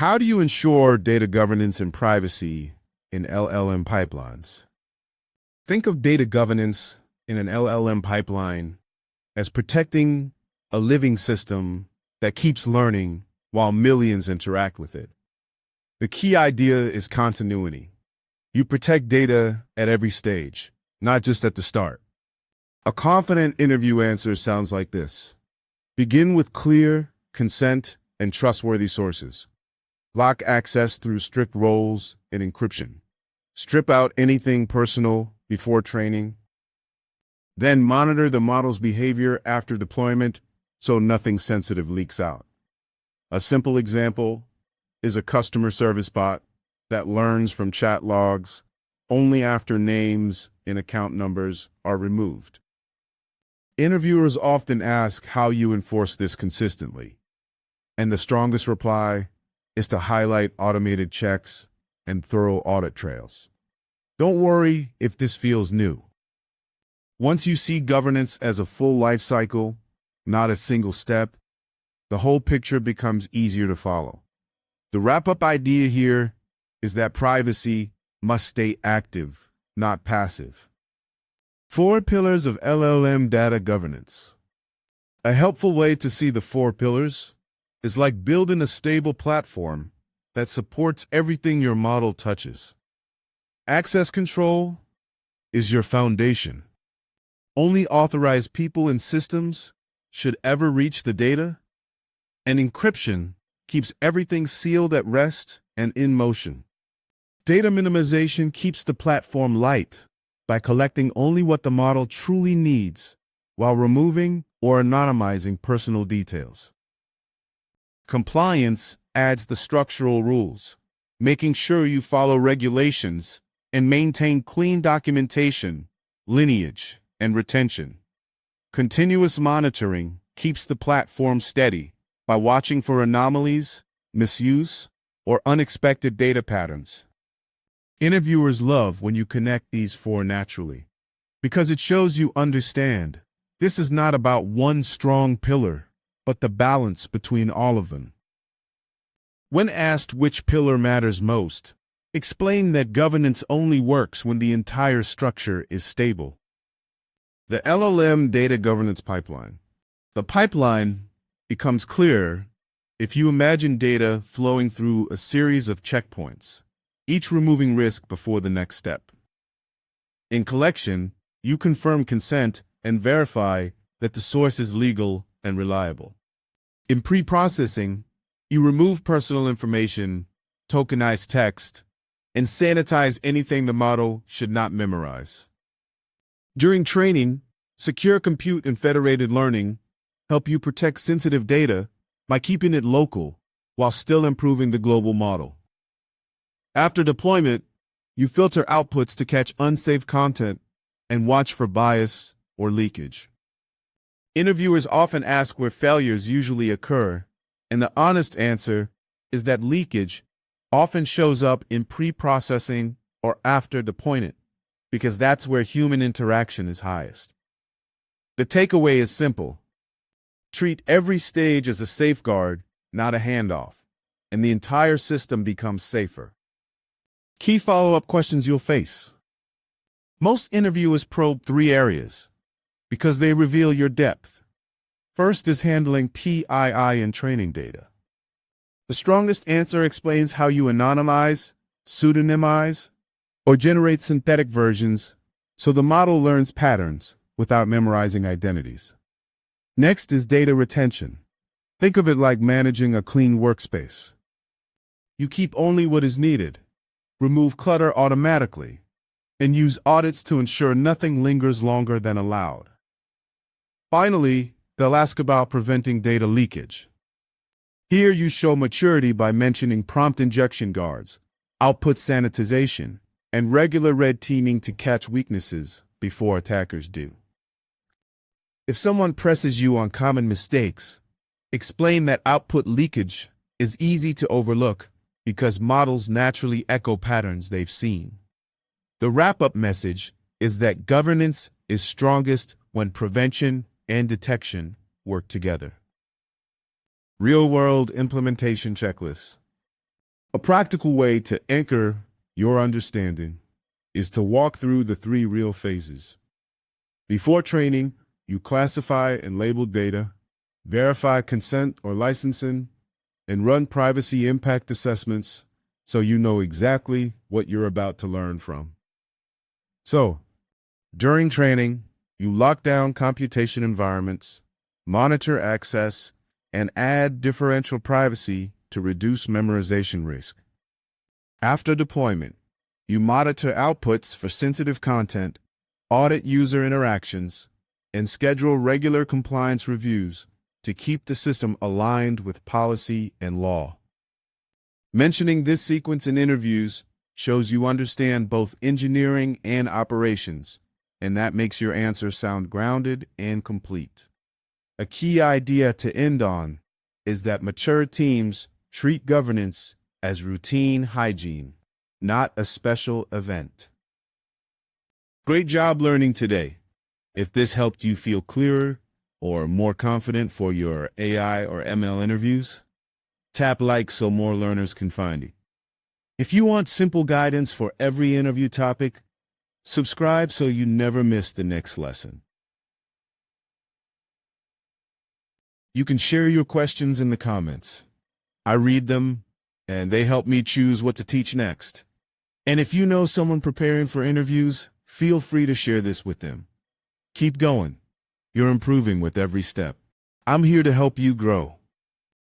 How do you ensure data governance and privacy in LLM pipelines? Think of data governance in an LLM pipeline as protecting a living system that keeps learning while millions interact with it. The key idea is continuity. You protect data at every stage, not just at the start. A confident interview answer sounds like this. Begin with clear, consent, and trustworthy sources. Lock access through strict roles and encryption. Strip out anything personal before training. Then monitor the model's behavior after deployment so nothing sensitive leaks out. A simple example is a customer service bot that learns from chat logs only after names and account numbers are removed. Interviewers often ask how you enforce this consistently, and the strongest reply is to highlight automated checks and thorough audit trails. Don't worry if this feels new. Once you see governance as a full life cycle, not a single step, the whole picture becomes easier to follow. The wrap-up idea here is that privacy must stay active, not passive. 4 pillars of LLM data governance. A helpful way to see the 4 pillars is like building a stable platform that supports everything your model touches. Access control is your foundation. Only authorized people and systems should ever reach the data, and encryption keeps everything sealed at rest and in motion. Data minimization keeps the platform light by collecting only what the model truly needs while removing or anonymizing personal details. Compliance adds the structural rules, making sure you follow regulations and maintain clean documentation, lineage, and retention. Continuous monitoring keeps the platform steady by watching for anomalies, misuse, or unexpected data patterns. Interviewers love when you connect these 4 naturally, because it shows you understand this is not about one strong pillar, but the balance between all of them. When asked which pillar matters most, explain that governance only works when the entire structure is stable. The LLM data governance pipeline. The pipeline becomes clearer if you imagine data flowing through a series of checkpoints, each removing risk before the next step. In collection, you confirm consent and verify that the source is legal and reliable. In preprocessing, you remove personal information, tokenize text, and sanitize anything the model should not memorize. During training, secure compute and federated learning help you protect sensitive data by keeping it local while still improving the global model. After deployment, you filter outputs to catch unsafe content and watch for bias or leakage. Interviewers often ask where failures usually occur, and the honest answer is that leakage often shows up in pre-processing or after deployment, because that's where human interaction is highest. The takeaway is simple. Treat every stage as a safeguard, not a handoff, and the entire system becomes safer. Key follow-up questions you'll face. Most interviewers probe 3 areas because they reveal your depth. First is handling PII and training data. The strongest answer explains how you anonymize, pseudonymize, or generate synthetic versions so the model learns patterns without memorizing identities. Next is data retention. Think of it like managing a clean workspace. You keep only what is needed, remove clutter automatically, and use audits to ensure nothing lingers longer than allowed. Finally, they'll ask about preventing data leakage. Here you show maturity by mentioning prompt injection guards, output sanitization, and regular red teaming to catch weaknesses before attackers do. If someone presses you on common mistakes, explain that output leakage is easy to overlook because models naturally echo patterns they've seen. The wrap-up message is that governance is strongest when prevention and detection work together. Real-world implementation checklist. A practical way to anchor your understanding is to walk through the 3 real phases. Before training, you classify and label data, verify consent or licensing, and run privacy impact assessments so you know exactly what you're about to learn from. So, during training, you lock down computation environments, monitor access, and add differential privacy to reduce memorization risk. After deployment, you monitor outputs for sensitive content, audit user interactions, and schedule regular compliance reviews to keep the system aligned with policy and law. Mentioning this sequence in interviews shows you understand both engineering and operations, and that makes your answer sound grounded and complete. A key idea to end on is that mature teams treat governance as routine hygiene, not a special event. Great job learning today. If this helped you feel clearer or more confident for your AI or ML interviews, tap like so more learners can find you. If you want simple guidance for every interview topic, subscribe so you never miss the next lesson. You can share your questions in the comments. I read them, and they help me choose what to teach next. And if you know someone preparing for interviews, feel free to share this with them. Keep going. You're improving with every step. I'm here to help you grow.